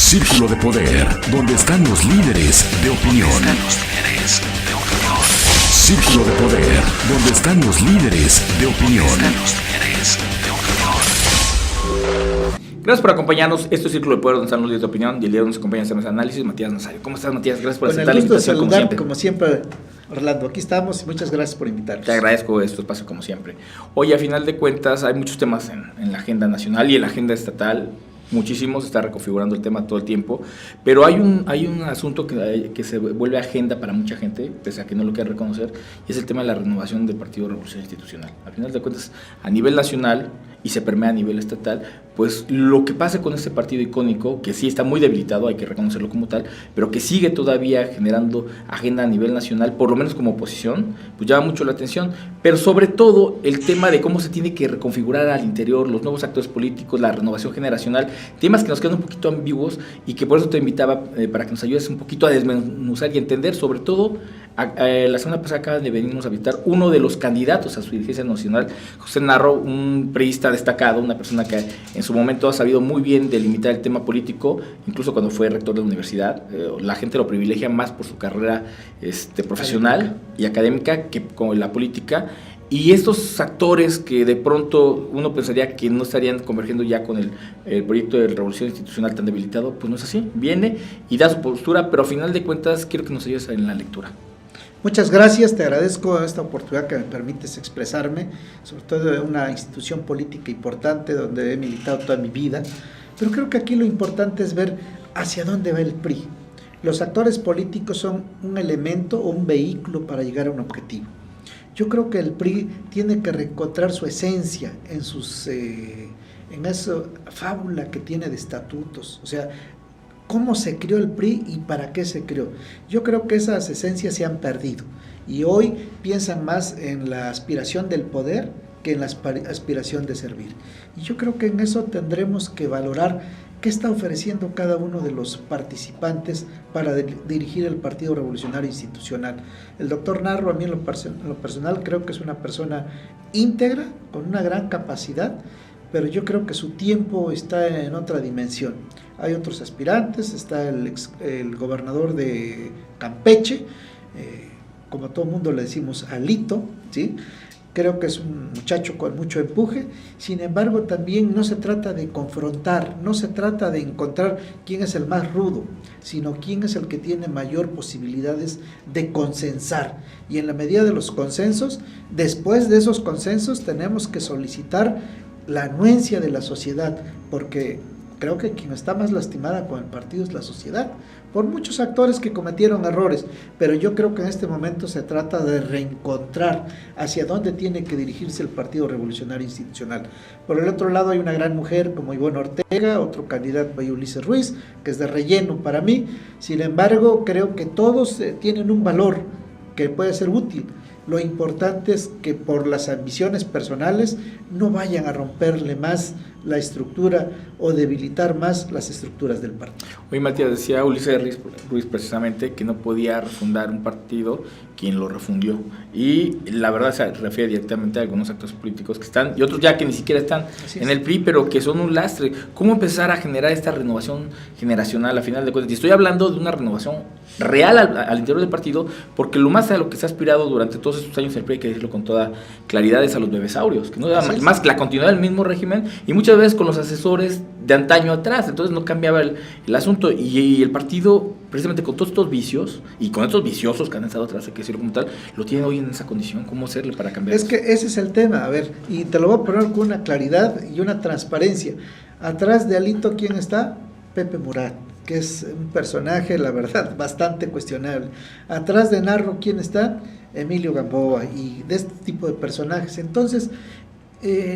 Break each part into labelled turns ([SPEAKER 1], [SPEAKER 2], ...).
[SPEAKER 1] Círculo de Poder, donde están los líderes de opinión. Círculo de Poder, donde están los líderes de opinión.
[SPEAKER 2] Gracias por acompañarnos. Esto es Círculo de Poder, donde están los líderes de opinión. Y el día de hoy nos acompaña en este análisis Matías Nazario. ¿Cómo estás, Matías? Gracias por aceptar la invitación,
[SPEAKER 3] como siempre. Como siempre, Orlando, aquí estamos y muchas gracias por invitarnos.
[SPEAKER 2] Te agradezco este espacio, como siempre. Hoy, a final de cuentas, hay muchos temas en la agenda nacional y en la agenda estatal. Muchísimos, se está reconfigurando el tema todo el tiempo, pero hay un asunto que se vuelve agenda para mucha gente, pese a que no lo quieran reconocer, y es el tema de la renovación del Partido Revolución Institucional. Al final de cuentas, a nivel nacional y se permea a nivel estatal, pues lo que pase con este partido icónico, que sí está muy debilitado, hay que reconocerlo como tal, pero que sigue todavía generando agenda a nivel nacional, por lo menos como oposición, pues llama mucho la atención, pero sobre todo el tema de cómo se tiene que reconfigurar al interior, los nuevos actores políticos, la renovación generacional, temas que nos quedan un poquito ambiguos y que por eso te invitaba para que nos ayudes un poquito a desmenuzar y entender, sobre todo, la semana pasada acaban de venirnos a visitar uno de los candidatos a su dirigencia nacional, José Narro, un priista destacado, una persona que en su momento ha sabido muy bien delimitar el tema político, incluso cuando fue rector de la universidad. La gente lo privilegia más por su carrera profesional y académica que con la política. Y estos actores que de pronto uno pensaría que no estarían convergiendo ya con el proyecto de revolución institucional tan debilitado, pues no es así. Viene y da su postura, pero a final de cuentas quiero que nos ayudes en la lectura.
[SPEAKER 3] Muchas gracias, te agradezco esta oportunidad que me permites expresarme, sobre todo de una institución política importante donde he militado toda mi vida, pero creo que aquí lo importante es ver hacia dónde va el PRI. Los actores políticos son un elemento o un vehículo para llegar a un objetivo. Yo creo que el PRI tiene que reencontrar su esencia en esa fábula que tiene de estatutos, o sea, cómo se creó el PRI y para qué se creó. Yo creo que esas esencias se han perdido y hoy piensan más en la aspiración del poder que en la aspiración de servir. Y yo creo que en eso tendremos que valorar qué está ofreciendo cada uno de los participantes para dirigir el Partido Revolucionario Institucional. El doctor Narro, a mí en lo personal, creo que es una persona íntegra, con una gran capacidad, pero yo creo que su tiempo está en otra dimensión. Hay otros aspirantes, está el gobernador de Campeche, como todo mundo le decimos Alito, ¿sí? Creo que es un muchacho con mucho empuje. Sin embargo, también no se trata de confrontar, no se trata de encontrar quién es el más rudo, sino quién es el que tiene mayor posibilidades de consensar. Y en la medida de los consensos, después de esos consensos tenemos que solicitar la anuencia de la sociedad, porque creo que quien está más lastimada con el partido es la sociedad, por muchos actores que cometieron errores, pero yo creo que en este momento se trata de reencontrar hacia dónde tiene que dirigirse el Partido Revolucionario Institucional. Por el otro lado hay una gran mujer como Ivonne Ortega, otro candidato es Ulises Ruiz, que es de relleno para mí. Sin embargo, creo que todos tienen un valor que puede ser útil. Lo importante es que por las ambiciones personales no vayan a romperle más la estructura o debilitar más las estructuras del partido.
[SPEAKER 2] Hoy Matías decía Ulises Ruiz precisamente que no podía refundar un partido quien lo refundió, y la verdad se refiere directamente a algunos actores políticos que están y otros ya que ni siquiera están en el PRI, pero que son un lastre. ¿Cómo empezar a generar esta renovación generacional a final de cuentas? Y estoy hablando de una renovación real al interior del partido, porque lo más a lo que se ha aspirado durante todos estos años el PRI, hay que decirlo con toda claridad, es a los bebesaurios, que no era más que la continuidad del mismo régimen y muchas veces con los asesores de antaño atrás, entonces no cambiaba el asunto, y el partido, precisamente con todos estos vicios y con estos viciosos que han estado atrás, hay que decirlo como tal, lo tiene hoy en esa condición. ¿Cómo hacerle para cambiar
[SPEAKER 3] eso? Es que ese es el tema, a ver, y te lo voy a poner con una claridad y una transparencia. Atrás de Alito, ¿quién está? Pepe Murat, que es un personaje, la verdad, bastante cuestionable. Atrás de Narro, ¿quién está? Emilio Gamboa, y de este tipo de personajes. Entonces,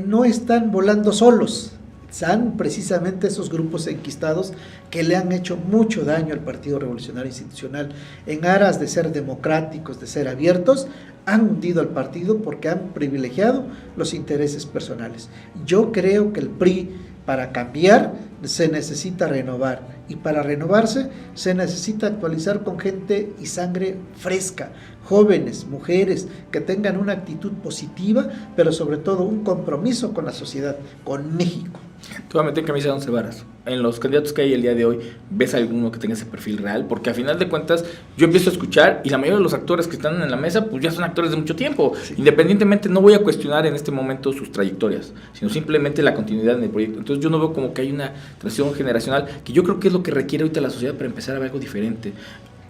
[SPEAKER 3] no están volando solos, están precisamente esos grupos enquistados que le han hecho mucho daño al Partido Revolucionario Institucional en aras de ser democráticos, de ser abiertos. Han hundido al partido porque han privilegiado los intereses personales. Yo creo que el PRI, para cambiar, se necesita renovar, y para renovarse se necesita actualizar con gente y sangre fresca, jóvenes, mujeres, que tengan una actitud positiva, pero sobre todo un compromiso con la sociedad, con México.
[SPEAKER 2] Te voy a meter en camisa de 11 varas. En los candidatos que hay el día de hoy, ¿ves alguno que tenga ese perfil real? Porque a final de cuentas, yo empiezo a escuchar y la mayoría de los actores que están en la mesa, pues ya son actores de mucho tiempo. Sí. Independientemente, no voy a cuestionar en este momento sus trayectorias, sino simplemente la continuidad en el proyecto. Entonces yo no veo como que hay una transición generacional, que yo creo que es lo que requiere ahorita la sociedad para empezar a ver algo diferente.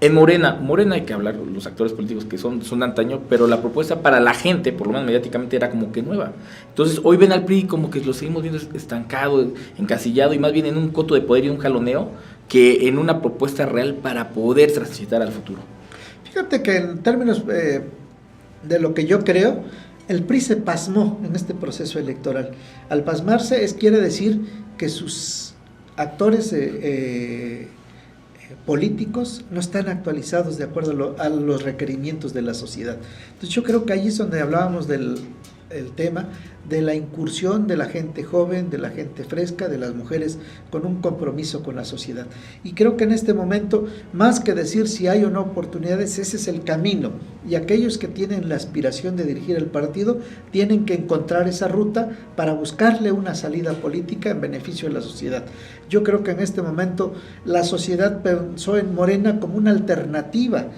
[SPEAKER 2] En Morena hay que hablar, los actores políticos que son de antaño, pero la propuesta para la gente, por lo menos mediáticamente, era como que nueva. Entonces hoy ven al PRI como que lo seguimos viendo estancado, encasillado, y más bien en un coto de poder y un jaloneo, que en una propuesta real para poder transitar al futuro.
[SPEAKER 3] Fíjate que en términos de lo que yo creo, el PRI se pasmó en este proceso electoral. Al pasmarse quiere decir que sus actores políticos no están actualizados de acuerdo a los requerimientos de la sociedad. Entonces yo creo que ahí es donde hablábamos del tema de la incursión de la gente joven, de la gente fresca, de las mujeres con un compromiso con la sociedad. Y creo que en este momento, más que decir si hay o no oportunidades, ese es el camino. Y aquellos que tienen la aspiración de dirigir el partido tienen que encontrar esa ruta para buscarle una salida política en beneficio de la sociedad. Yo creo que en este momento la sociedad pensó en Morena como una alternativa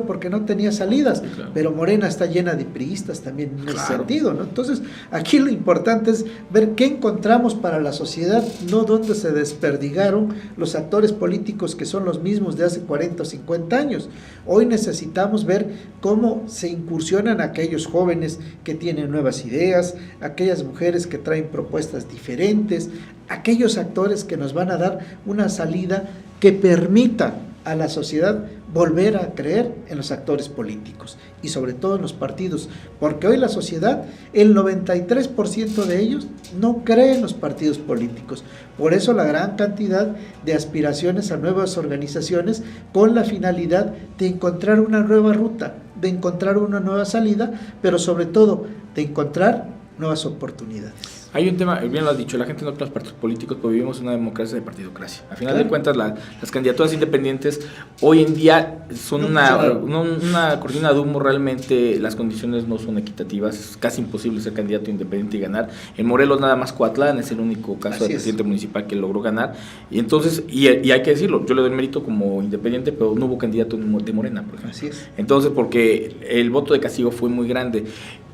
[SPEAKER 3] porque no tenía salidas, sí, claro. Pero Morena está llena de priistas también en ese sentido, ¿no? Entonces, aquí lo importante es ver qué encontramos para la sociedad, no dónde se desperdigaron los actores políticos que son los mismos de hace 40 o 50 años. Hoy necesitamos ver cómo se incursionan aquellos jóvenes que tienen nuevas ideas, aquellas mujeres que traen propuestas diferentes, aquellos actores que nos van a dar una salida que permita a la sociedad volver a creer en los actores políticos y sobre todo en los partidos, porque hoy la sociedad, el 93% de ellos no cree en los partidos políticos. Por eso la gran cantidad de aspiraciones a nuevas organizaciones con la finalidad de encontrar una nueva ruta, de encontrar una nueva salida, pero sobre todo de encontrar nuevas oportunidades.
[SPEAKER 2] Hay un tema, bien lo has dicho, la gente no cree en los partidos políticos, pero vivimos una democracia de partidocracia. A final de cuentas, las candidaturas independientes hoy en día son una cortina de humo. Realmente las condiciones no son equitativas, es casi imposible ser candidato independiente y ganar. En Morelos nada más Coatlán es el único caso de presidente municipal que logró ganar. Y entonces, y hay que decirlo, yo le doy mérito como independiente, pero no hubo candidato de Morena, por ejemplo.
[SPEAKER 3] Así es.
[SPEAKER 2] Entonces, porque el voto de castigo fue muy grande.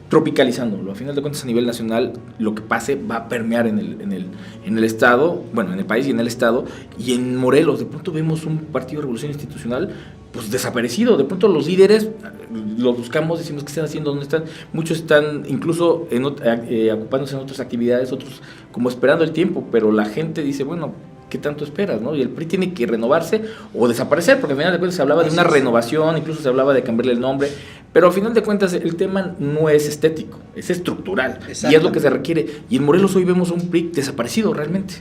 [SPEAKER 2] Tropicalizándolo, a final de cuentas a nivel nacional lo que pase va a permear en el estado, bueno, en el país y en el estado, y en Morelos de pronto vemos un partido de revolución institucional pues desaparecido. De pronto los líderes los buscamos, decimos qué están haciendo, dónde están. Muchos están incluso ocupándose en otras actividades, otros como esperando el tiempo, pero la gente dice, bueno, ¿qué tanto esperas, no? Y el PRI tiene que renovarse o desaparecer, porque al final de cuentas se hablaba de una renovación, incluso se hablaba de cambiarle el nombre, pero al final de cuentas el tema no es estético, es estructural, y es lo que se requiere. Y en Morelos hoy vemos un PRI desaparecido realmente.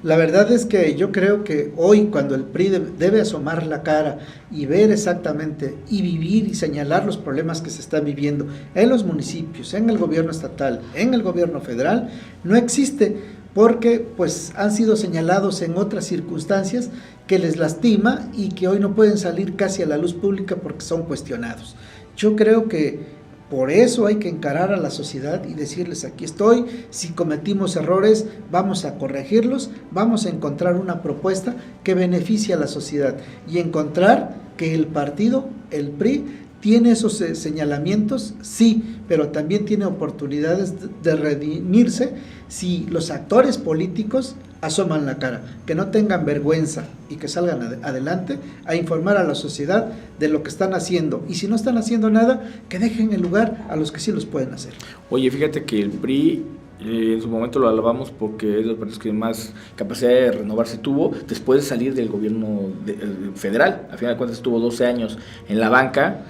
[SPEAKER 3] La verdad es que yo creo que hoy, cuando el PRI debe asomar la cara y ver exactamente y vivir y señalar los problemas que se están viviendo en los municipios, en el gobierno estatal, en el gobierno federal, no existe, porque pues han sido señalados en otras circunstancias que les lastima y que hoy no pueden salir casi a la luz pública porque son cuestionados. Yo creo que por eso hay que encarar a la sociedad y decirles, aquí estoy, si cometimos errores, vamos a corregirlos, vamos a encontrar una propuesta que beneficie a la sociedad y encontrar que el partido, el PRI, tiene esos señalamientos, sí, pero también tiene oportunidades de redimirse si los actores políticos asoman la cara, que no tengan vergüenza y que salgan adelante a informar a la sociedad de lo que están haciendo. Y si no están haciendo nada, que dejen el lugar a los que sí los pueden hacer.
[SPEAKER 2] Oye, fíjate que el PRI en su momento lo alabamos porque es de los partidos que más capacidad de renovarse tuvo después de salir del gobierno federal. Al final de cuentas estuvo 12 años en la banca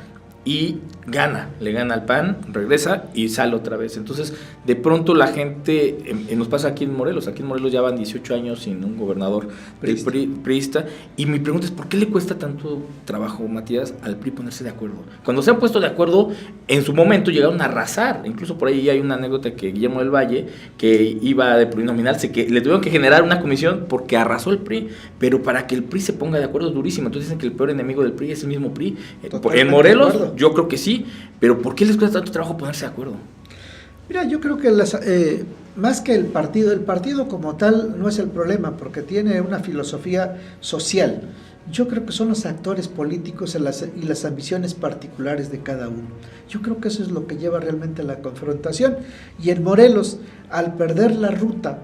[SPEAKER 2] y le gana al PAN, regresa y sale otra vez. Entonces, de pronto la gente, nos pasa aquí en Morelos ya van 18 años sin un gobernador priista, y mi pregunta es, ¿por qué le cuesta tanto trabajo, Matías, al PRI ponerse de acuerdo? Cuando se han puesto de acuerdo, en su momento llegaron a arrasar, incluso por ahí hay una anécdota que Guillermo del Valle, que iba de plurinominal, que le tuvieron que generar una comisión porque arrasó el PRI, pero para que el PRI se ponga de acuerdo es durísimo. Entonces dicen que el peor enemigo del PRI es el mismo PRI. En Morelos, yo creo que sí, pero ¿por qué les cuesta tanto trabajo ponerse de acuerdo?
[SPEAKER 3] Mira, yo creo que más que el partido como tal no es el problema, porque tiene una filosofía social. Yo creo que son los actores políticos y las ambiciones particulares de cada uno. Yo creo que eso es lo que lleva realmente a la confrontación. Y en Morelos, al perder la ruta,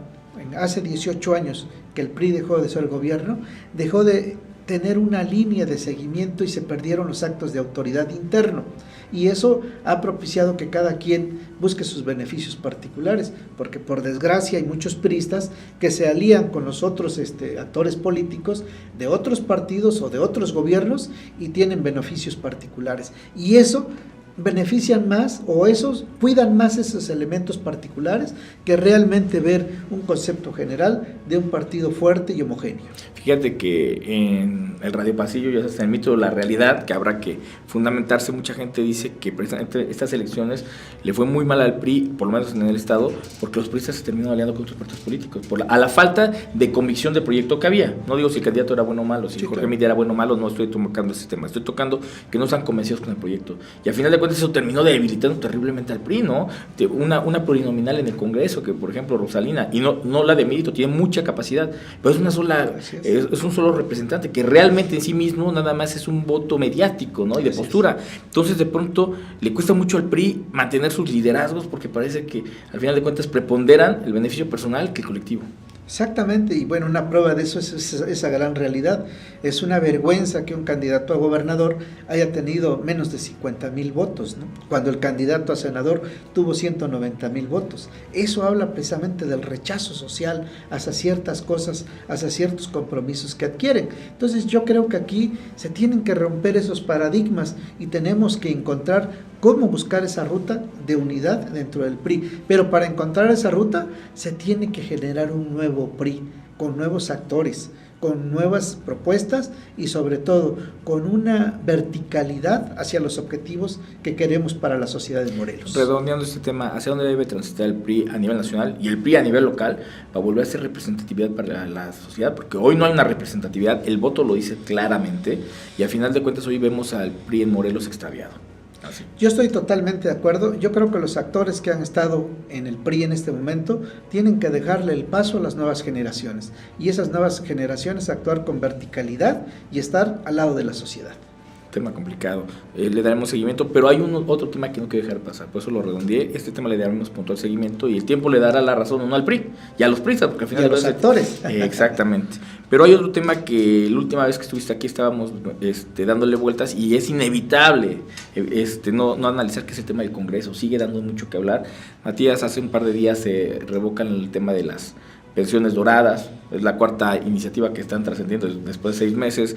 [SPEAKER 3] hace 18 años que el PRI dejó de ser el gobierno, dejó de tener una línea de seguimiento y se perdieron los actos de autoridad interno. Y eso ha propiciado que cada quien busque sus beneficios particulares, porque por desgracia hay muchos priistas que se alían con los otros actores políticos de otros partidos o de otros gobiernos y tienen beneficios particulares. Y eso benefician más, o esos cuidan más esos elementos particulares que realmente ver un concepto general de un partido fuerte y homogéneo.
[SPEAKER 2] Fíjate que en el Radio Pasillo ya está el mito de la realidad, que habrá que fundamentarse. Mucha gente dice que precisamente estas elecciones le fue muy mal al PRI, por lo menos en el estado, porque los priistas se terminaron aliando con otros partidos políticos, a la falta de convicción del proyecto que había. No digo si el candidato era bueno o malo, si Jorge Media era bueno o malo, no estoy tocando ese tema, estoy tocando que no están convencidos con el proyecto. Y al final de cuentas eso terminó debilitando terriblemente al PRI, ¿no? Una plurinominal en el Congreso, que por ejemplo Rosalina, y no la de mérito, tiene mucha capacidad, pero es una sola, es un solo representante, que realmente en sí mismo nada más es un voto mediático, ¿no? Y de postura. Entonces de pronto le cuesta mucho al PRI mantener sus liderazgos, porque parece que al final de cuentas preponderan el beneficio personal que el colectivo.
[SPEAKER 3] Exactamente, y bueno, una prueba de eso es esa gran realidad. Es una vergüenza que un candidato a gobernador haya tenido menos de 50,000 votos, ¿no? Cuando el candidato a senador tuvo 190,000 votos. Eso habla precisamente del rechazo social hacia ciertas cosas, hacia ciertos compromisos que adquieren. Entonces yo creo que aquí se tienen que romper esos paradigmas y tenemos que encontrar cómo buscar esa ruta de unidad dentro del PRI. Pero para encontrar esa ruta se tiene que generar un nuevo PRI, con nuevos actores, con nuevas propuestas y sobre todo con una verticalidad hacia los objetivos que queremos para la sociedad de Morelos.
[SPEAKER 2] Redondeando este tema, ¿hacia dónde debe transitar el PRI a nivel nacional y el PRI a nivel local para volver a ser representatividad para la sociedad? Porque hoy no hay una representatividad, el voto lo dice claramente y al final de cuentas hoy vemos al PRI en Morelos extraviado. Así.
[SPEAKER 3] Yo estoy totalmente de acuerdo. Yo creo que los actores que han estado en el PRI en este momento tienen que dejarle el paso a las nuevas generaciones y esas nuevas generaciones actuar con verticalidad y estar al lado de la sociedad.
[SPEAKER 2] Tema complicado, le daremos seguimiento, pero hay otro tema que no quiero dejar pasar, por eso lo redondeé. Este tema le daremos puntual seguimiento y el tiempo le dará la razón no al PRI y a los priistas, porque al final
[SPEAKER 3] y a los actores.
[SPEAKER 2] Exactamente. Pero hay otro tema que la última vez que estuviste aquí estábamos dándole vueltas y es inevitable no analizar, que es el tema del Congreso. Sigue dando mucho que hablar. Matías, hace un par de días se revocan el tema de las pensiones doradas, es la cuarta iniciativa que están trascendiendo después de 6 meses,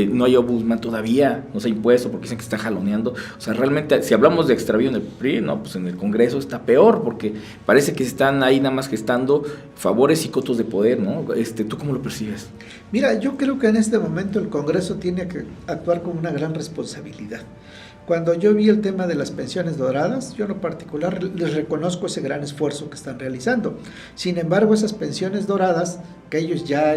[SPEAKER 2] no hay ombudsman todavía, no se ha impuesto porque dicen que está jaloneando. O sea, realmente, si hablamos de extravío en el PRI, no, pues en el Congreso está peor, porque parece que están ahí nada más gestando favores y cotos de poder, ¿no? ¿Tú cómo lo percibes?
[SPEAKER 3] Mira, yo creo que en este momento el Congreso tiene que actuar con una gran responsabilidad. Cuando yo vi el tema de las pensiones doradas, yo en lo particular les reconozco ese gran esfuerzo que están realizando. Sin embargo, esas pensiones doradas que ellos ya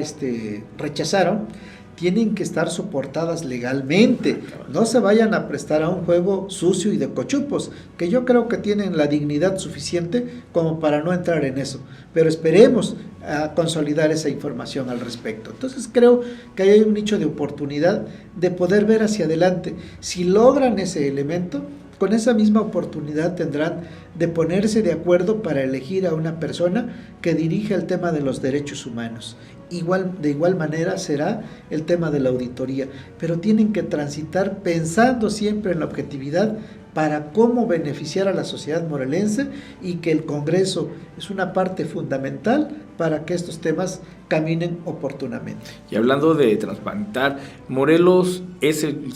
[SPEAKER 3] rechazaron, tienen que estar soportadas legalmente. No se vayan a prestar a un juego sucio y de cochupos, que yo creo que tienen la dignidad suficiente como para no entrar en eso. Pero esperemos a consolidar esa información al respecto. Entonces creo que hay un nicho de oportunidad de poder ver hacia adelante. Si logran ese elemento, con esa misma oportunidad tendrán de ponerse de acuerdo para elegir a una persona que dirija el tema de los derechos humanos. De igual manera será el tema de la auditoría, pero tienen que transitar pensando siempre en la objetividad para cómo beneficiar a la sociedad morelense y que el Congreso es una parte fundamental para que estos temas caminen oportunamente.
[SPEAKER 2] Y hablando de transparentar, Morelos es el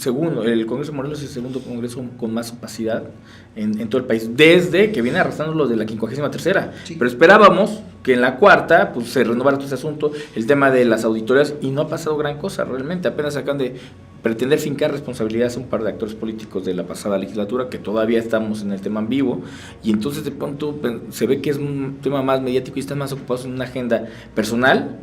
[SPEAKER 2] Congreso de Morelos es el segundo Congreso con más opacidad en todo el país, desde que viene arrastrando los de la 53ª. Sí. Pero esperábamos que en la cuarta pues se renovara todo ese asunto, el tema de las auditorías, y no ha pasado gran cosa realmente. Apenas acaban de pretender fincar responsabilidades a un par de actores políticos de la pasada legislatura, que todavía estamos en el tema en vivo, y entonces de pronto se ve que es un tema más mediático y están más ocupados en una agenda personal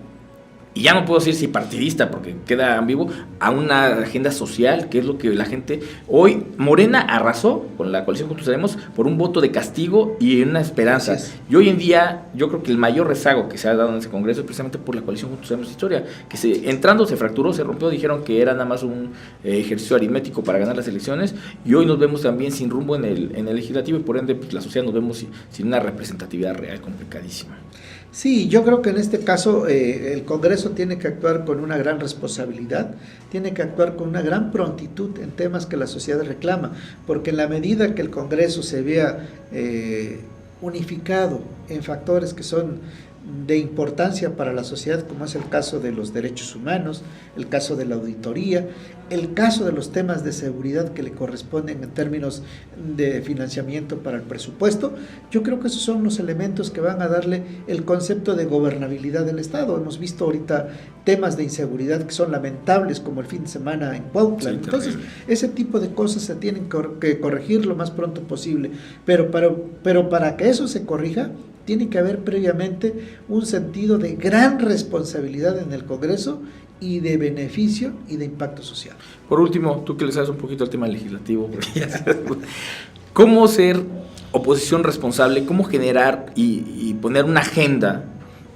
[SPEAKER 2] y ya no puedo decir si partidista porque queda ambiguo, a una agenda social, que es lo que la gente... Hoy Morena arrasó con la coalición Juntos Haremos por un voto de castigo y una esperanza. Y hoy en día yo creo que el mayor rezago que se ha dado en ese Congreso es precisamente por la coalición Juntos Haremos Historia, que entrando se fracturó, se rompió, dijeron que era nada más un ejercicio aritmético para ganar las elecciones, y hoy nos vemos también sin rumbo en el legislativo, y por ende pues, la sociedad nos vemos sin una representatividad real, complicadísima.
[SPEAKER 3] Sí, yo creo que en este caso el Congreso tiene que actuar con una gran responsabilidad, tiene que actuar con una gran prontitud en temas que la sociedad reclama, porque en la medida que el Congreso se vea unificado en factores que son de importancia para la sociedad, como es el caso de los derechos humanos, el caso de la auditoría, el caso de los temas de seguridad que le corresponden en términos de financiamiento para el presupuesto, yo creo que esos son los elementos que van a darle el concepto de gobernabilidad del Estado. Hemos visto ahorita temas de inseguridad que son lamentables, como el fin de semana en Cuautla. Sí, entonces, ese tipo de cosas se tienen que corregir lo más pronto posible, pero para que eso se corrija, tiene que haber previamente un sentido de gran responsabilidad en el Congreso y de beneficio y de impacto social.
[SPEAKER 2] Por último, tú que le sabes un poquito al tema legislativo, ¿cómo ser oposición responsable? ¿Cómo generar y poner una agenda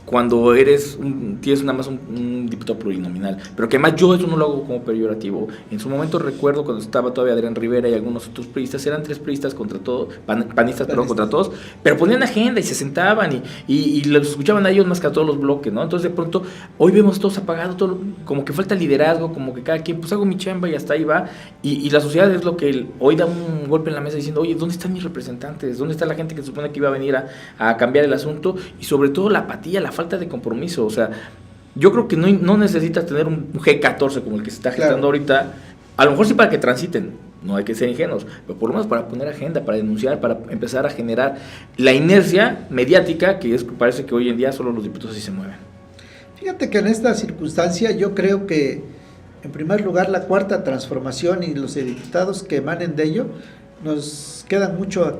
[SPEAKER 2] cuando tienes nada más un diputado plurinominal? Pero que además yo eso no lo hago como peyorativo. En su momento recuerdo cuando estaba todavía Adrián Rivera y algunos otros priistas, eran 3 priistas contra todos, panistas, perdón, contra todos, pero ponían agenda y se sentaban y los escuchaban a ellos más que a todos los bloques, ¿no? Entonces de pronto, hoy vemos todos apagados, todo, como que falta liderazgo, como que cada quien, pues hago mi chamba y hasta ahí va, y la sociedad es lo que hoy da un golpe en la mesa diciendo, oye, ¿dónde están mis representantes? ¿Dónde está la gente que se supone que iba a venir a cambiar el asunto? Y sobre todo la apatía, la falta de compromiso. O sea, yo creo que no necesitas tener un G14 como el que se está gestando ahorita, a lo mejor sí para que transiten, no hay que ser ingenuos, pero por lo menos para poner agenda, para denunciar, para empezar a generar la inercia mediática que parece que hoy en día solo los diputados sí se mueven.
[SPEAKER 3] Fíjate que en esta circunstancia yo creo que en primer lugar la cuarta transformación y los diputados que emanen de ello nos quedan mucho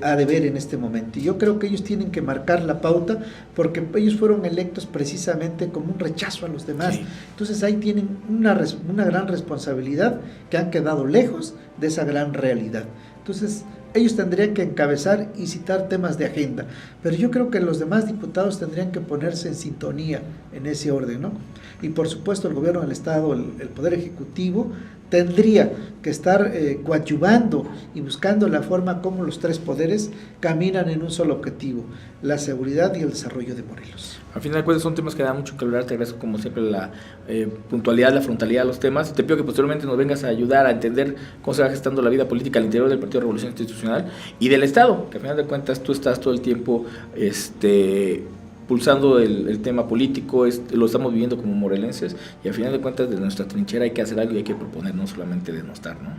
[SPEAKER 3] a deber en este momento, y yo creo que ellos tienen que marcar la pauta porque ellos fueron electos precisamente como un rechazo a los demás. Sí. Entonces ahí tienen una gran responsabilidad, que han quedado lejos de esa gran realidad. Entonces ellos tendrían que encabezar y citar temas de agenda, pero yo creo que los demás diputados tendrían que ponerse en sintonía en ese orden, ¿no? Y por supuesto el gobierno del Estado, el Poder Ejecutivo, tendría que estar coadyuvando y buscando la forma como los 3 poderes caminan en un solo objetivo, la seguridad y el desarrollo de Morelos.
[SPEAKER 2] Al final de cuentas son temas que dan mucho que hablar. Te agradezco como siempre la puntualidad, la frontalidad de los temas, y te pido que posteriormente nos vengas a ayudar a entender cómo se va gestando la vida política al interior del Partido de Revolución Institucional y del Estado, que al final de cuentas tú estás todo el tiempo pulsando el tema político, lo estamos viviendo como morelenses, y al final de cuentas de nuestra trinchera hay que hacer algo y hay que proponer, no solamente denostar, ¿no?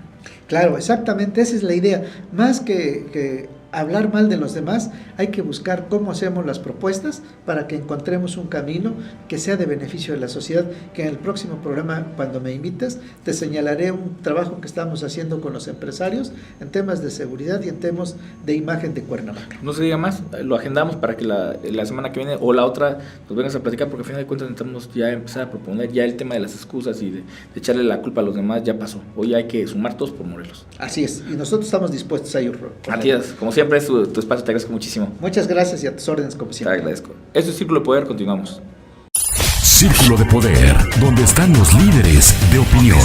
[SPEAKER 3] Claro, exactamente, esa es la idea. Más que hablar mal de los demás, hay que buscar cómo hacemos las propuestas para que encontremos un camino que sea de beneficio de la sociedad, que en el próximo programa, cuando me invites, te señalaré un trabajo que estamos haciendo con los empresarios en temas de seguridad y en temas de imagen de Cuernavaca.
[SPEAKER 2] No se diga más, lo agendamos para que la semana que viene o la otra nos vengas a platicar, porque al final de cuentas necesitamos ya empezar a proponer, ya el tema de las excusas y de echarle la culpa a los demás ya pasó. Hoy hay que sumar todos por Morelos.
[SPEAKER 3] Así es, y nosotros estamos dispuestos a ello.
[SPEAKER 2] Matías, como siempre es tu espacio, te agradezco muchísimo.
[SPEAKER 3] Muchas gracias y a tus órdenes como siempre.
[SPEAKER 2] Te agradezco. Esto es Círculo de Poder, continuamos.
[SPEAKER 1] Círculo de Poder, donde están los líderes de opinión.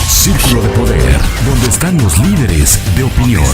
[SPEAKER 1] Círculo de Poder, donde están los líderes de opinión.